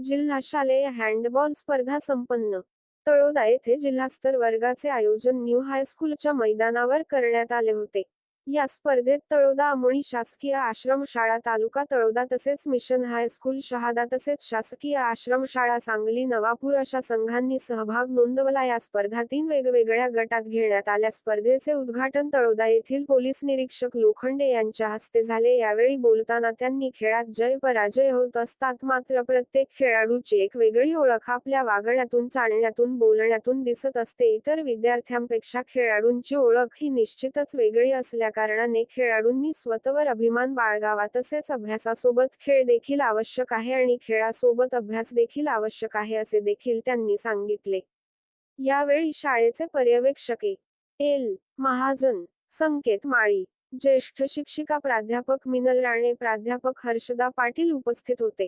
जिल्हा शालेय हँडबॉल स्पर्धा संपन्न. तळोदा येथे जिल्हास्तर वर्गाचे आयोजन न्यू हायस्कूलच्या मैदानावर करण्यात आले होते. या स्पर्धेत तळोदा अमोणी शासकीय आश्रमशाळा तालुका तळोदा तसेच मिशन हायस्कूल शहादा तसेच शासकीय आश्रमशाळा सांगली नवापूर अशा संघांनी सहभाग नोंदवला. या स्पर्धा 3 वेगवेगळ्या गटात घेण्यात आल्या. स्पर्धेचे उद्घाटन तळोदा येथील पोलीस निरीक्षक लोखंडे यांच्या हस्ते झाले. यावेळी बोलताना त्यांनी खेळात जय पराजय होत असतात, मात्र प्रत्येक खेळाडूची एक वेगळी ओळख आपल्या वागण्यातून, चालण्यातून, बोलण्यातून दिसत असते. इतर विद्यार्थ्यांपेक्षा खेळाडूंची ओळख ही निश्चितच वेगळी असल्याकारणाने खेळाडूंनी स्वतःवर अभिमान बाळगावा. तसेच अभ्यासासोबत खेळ देखील आवश्यक आहे आणि खेळासोबत अभ्यास देखील आवश्यक आहे असे देखील त्यांनी सांगितले. यावेळी शाळेचे पर्यवेक्षक एल. महाजन, संकेत माळी, ज्येष्ठ शिक्षिका प्राध्यापक मिनल राणे, प्राध्यापक हर्षदा पाटील उपस्थित होते.